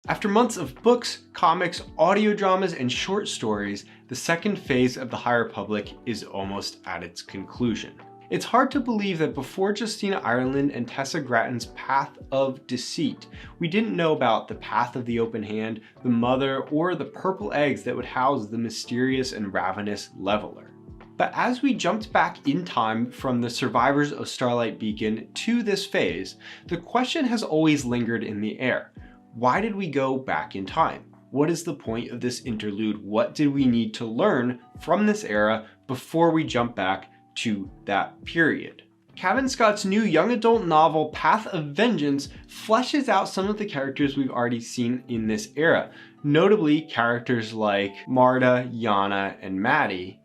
After months of books, comics, audio dramas, and short stories, the second phase of the High Republic is almost at its conclusion. It's hard to believe that before Justina Ireland and Tessa Gratton's Path of Deceit, we didn't know about the Path of the Open Hand, the Mother, or the purple eggs that would house the mysterious and ravenous Leveler. But as we jumped back in time from the survivors of Starlight Beacon to this phase, the question has always lingered in the air. Why did we go back in time? What is the point of this interlude? What did we need to learn from this era before we jump back to that period? Cavan Scott's new young adult novel, Path of Vengeance, fleshes out some of the characters we've already seen in this era, notably characters like Marta, Yana, and Maddie,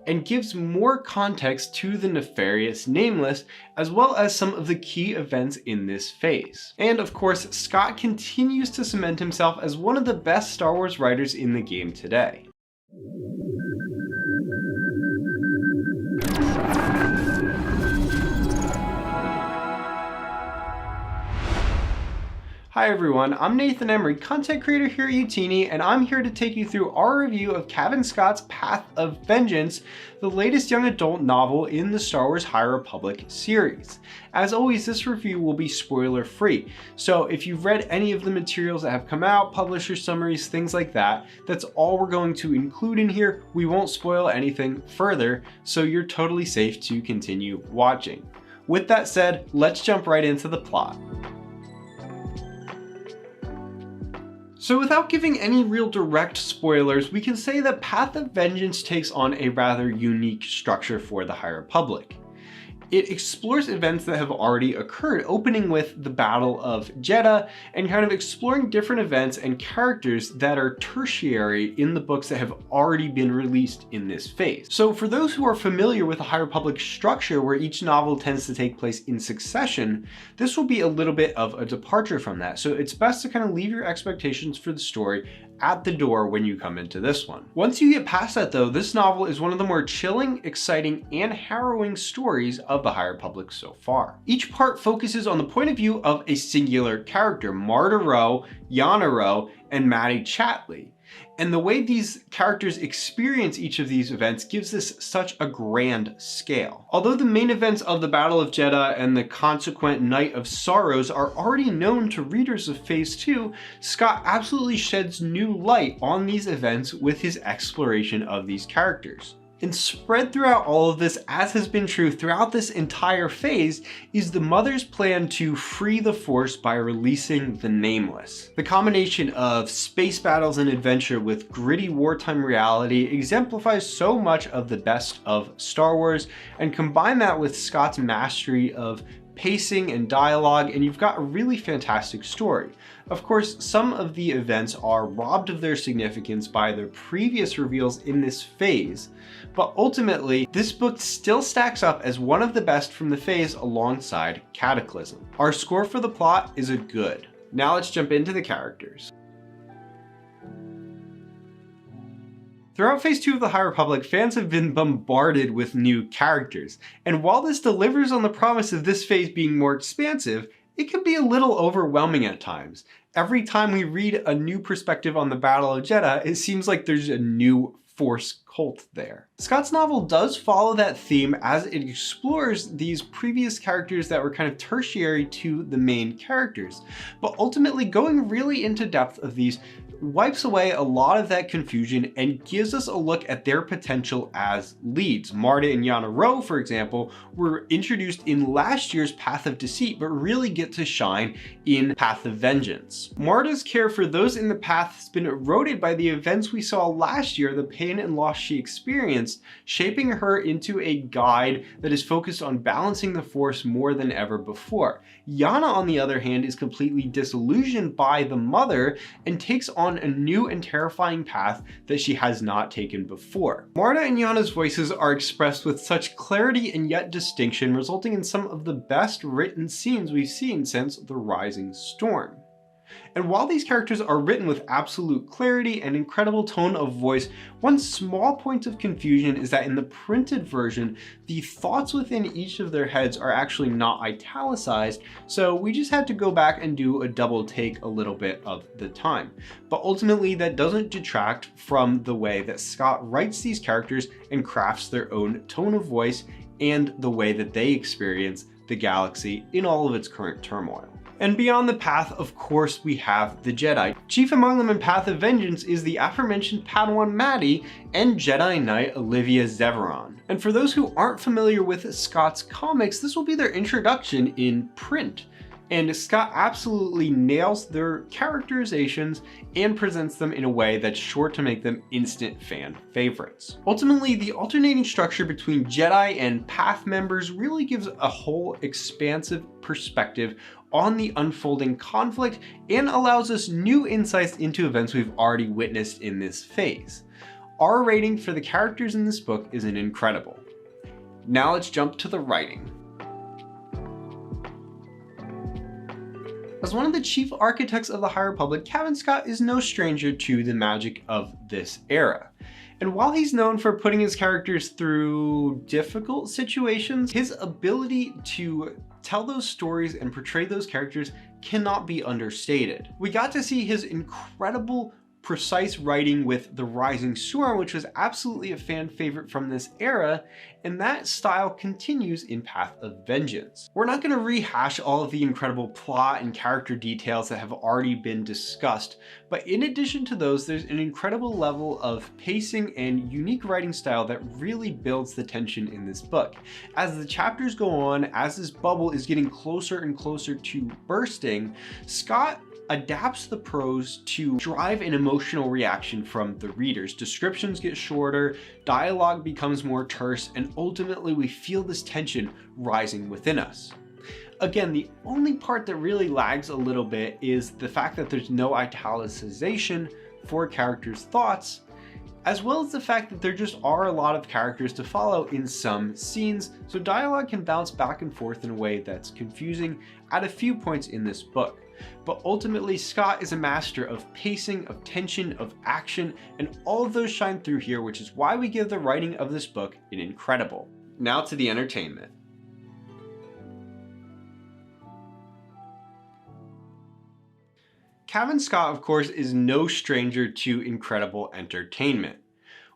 and gives more context to the nefarious Nameless, as well as some of the key events in this phase. And of course, Scott continues to cement himself as one of the best Star Wars writers in the game today. Hi everyone, I'm Nathan Emery, content creator here at Youtini, and I'm here to take you through our review of Cavan Scott's Path of Vengeance, the latest young adult novel in the Star Wars High Republic series. As always, this review will be spoiler free, so if you've read any of the materials that have come out, publisher summaries, things like that, that's all we're going to include in here. We won't spoil anything further, so you're totally safe to continue watching. With that said, let's jump right into the plot. So without giving any real direct spoilers, we can say that Path of Vengeance takes on a rather unique structure for the High Republic. It explores events that have already occurred, opening with the Battle of Jedha and kind of exploring different events and characters that are tertiary in the books that have already been released in this phase. So for those who are familiar with the High Republic structure, where each novel tends to take place in succession, this will be a little bit of a departure from that. So it's best to kind of leave your expectations for the story at the door when you come into this one. Once you get past that though, this novel is one of the more chilling, exciting, and harrowing stories of the High Republic so far. Each part focuses on the point of view of a singular character, Marta Rowe, Yana Rowe, and Maddie Chatley. And the way these characters experience each of these events gives this such a grand scale. Although the main events of the Battle of Jedha and the consequent Night of Sorrows are already known to readers of Phase 2, Scott absolutely sheds new light on these events with his exploration of these characters. And spread throughout all of this, as has been true throughout this entire phase, is the Mother's plan to free the Force by releasing the Nameless. The combination of space battles and adventure with gritty wartime reality exemplifies so much of the best of Star Wars, and combine that with Scott's mastery of pacing and dialogue, and you've got a really fantastic story. Of course, some of the events are robbed of their significance by the previous reveals in this phase, but ultimately, this book still stacks up as one of the best from the phase alongside Cataclysm. Our score for the plot is a good. Now let's jump into the characters. Throughout Phase 2 of the High Republic, fans have been bombarded with new characters, and while this delivers on the promise of this phase being more expansive, it can be a little overwhelming at times. Every time we read a new perspective on the Battle of Jedha, it seems like there's a new Force cult there. Scott's novel does follow that theme as it explores these previous characters that were kind of tertiary to the main characters, but ultimately going really into depth of these wipes away a lot of that confusion and gives us a look at their potential as leads. Marta and Yana Rowe, for example, were introduced in last year's Path of Deceit, but really get to shine in Path of Vengeance. Marta's care for those in the path has been eroded by the events we saw last year, the pain and loss she experienced, shaping her into a guide that is focused on balancing the Force more than ever before. Yana, on the other hand, is completely disillusioned by the Mother and takes on a new and terrifying path that she has not taken before. Marta and Yana's voices are expressed with such clarity and yet distinction, resulting in some of the best written scenes we've seen since The Rising Storm. And while these characters are written with absolute clarity and incredible tone of voice, one small point of confusion is that in the printed version, the thoughts within each of their heads are actually not italicized, so we just had to go back and do a double take a little bit of the time. But ultimately, that doesn't detract from the way that Scott writes these characters and crafts their own tone of voice and the way that they experience the galaxy in all of its current turmoil. And beyond the path, of course, we have the Jedi. Chief among them in Path of Vengeance is the aforementioned Padawan Maddie and Jedi Knight Olivia Zeveron. And for those who aren't familiar with Scott's comics, this will be their introduction in print. And Scott absolutely nails their characterizations and presents them in a way that's sure to make them instant fan favorites. Ultimately, the alternating structure between Jedi and Path members really gives a whole expansive perspective on the unfolding conflict and allows us new insights into events we've already witnessed in this phase. Our rating for the characters in this book is an incredible. Now let's jump to the writing. As one of the chief architects of the High Republic, Cavan Scott is no stranger to the magic of this era. And while he's known for putting his characters through difficult situations, his ability to tell those stories and portray those characters cannot be understated. We got to see his incredible precise writing with The Rising Storm, which was absolutely a fan favorite from this era, and that style continues in Path of Vengeance. We're not going to rehash all of the incredible plot and character details that have already been discussed, but in addition to those, there's an incredible level of pacing and unique writing style that really builds the tension in this book. As the chapters go on, as this bubble is getting closer and closer to bursting, Scott adapts the prose to drive an emotional reaction from the readers. Descriptions get shorter, dialogue becomes more terse, and ultimately we feel this tension rising within us. Again, the only part that really lags a little bit is the fact that there's no italicization for characters' thoughts, as well as the fact that there just are a lot of characters to follow in some scenes, so dialogue can bounce back and forth in a way that's confusing at a few points in this book. But ultimately, Scott is a master of pacing, of tension, of action, and all of those shine through here, which is why we give the writing of this book an incredible. Now to the entertainment. Cavan Scott, of course, is no stranger to incredible entertainment.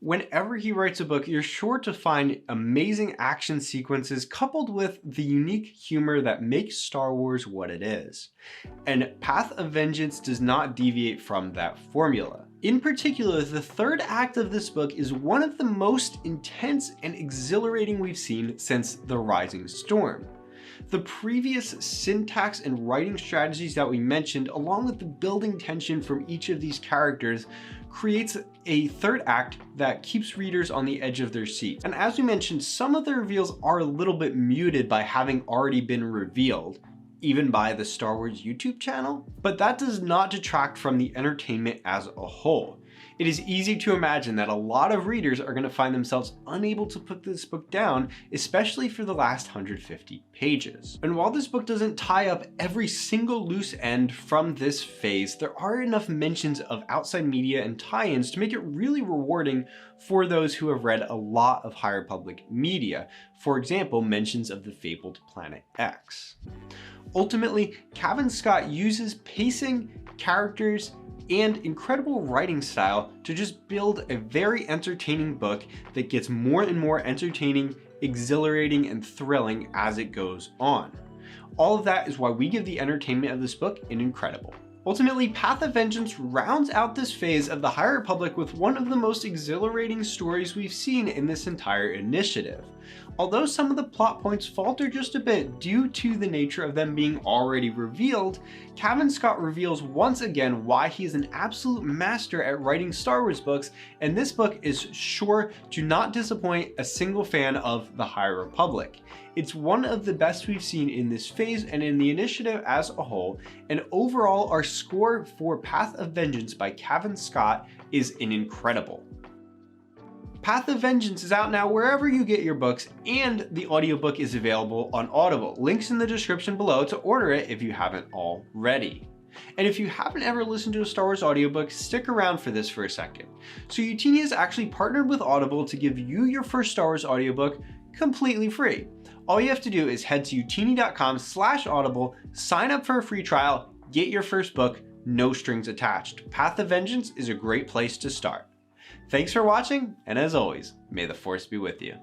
Whenever he writes a book, you're sure to find amazing action sequences coupled with the unique humor that makes Star Wars what it is. And Path of Vengeance does not deviate from that formula. In particular, the third act of this book is one of the most intense and exhilarating we've seen since The Rising Storm. The previous syntax and writing strategies that we mentioned, along with the building tension from each of these characters, creates a third act that keeps readers on the edge of their seat. And as we mentioned, some of the reveals are a little bit muted by having already been revealed, even by the Star Wars YouTube channel, but that does not detract from the entertainment as a whole. It is easy to imagine that a lot of readers are going to find themselves unable to put this book down, especially for the last 150 pages. And while this book doesn't tie up every single loose end from this phase, there are enough mentions of outside media and tie-ins to make it really rewarding for those who have read a lot of High Republic media. For example, mentions of the fabled Planet X. Ultimately, Cavan Scott uses pacing, characters, and incredible writing style to just build a very entertaining book that gets more and more entertaining, exhilarating, and thrilling as it goes on. All of that is why we give the entertainment of this book an incredible. Ultimately, Path of Vengeance rounds out this phase of the High Republic with one of the most exhilarating stories we've seen in this entire initiative. Although some of the plot points falter just a bit due to the nature of them being already revealed, Cavan Scott reveals once again why he is an absolute master at writing Star Wars books, and this book is sure to not disappoint a single fan of the High Republic. It's one of the best we've seen in this phase and in the initiative as a whole, and overall our score for Path of Vengeance by Cavan Scott is an incredible. Path of Vengeance is out now wherever you get your books, and the audiobook is available on Audible. Links in the description below to order it if you haven't already. And if you haven't ever listened to a Star Wars audiobook, stick around for this for a second. So Youtini has actually partnered with Audible to give you your first Star Wars audiobook completely free. All you have to do is head to youtini.com/audible, sign up for a free trial, get your first book, no strings attached. Path of Vengeance is a great place to start. Thanks for watching, and as always, may the Force be with you.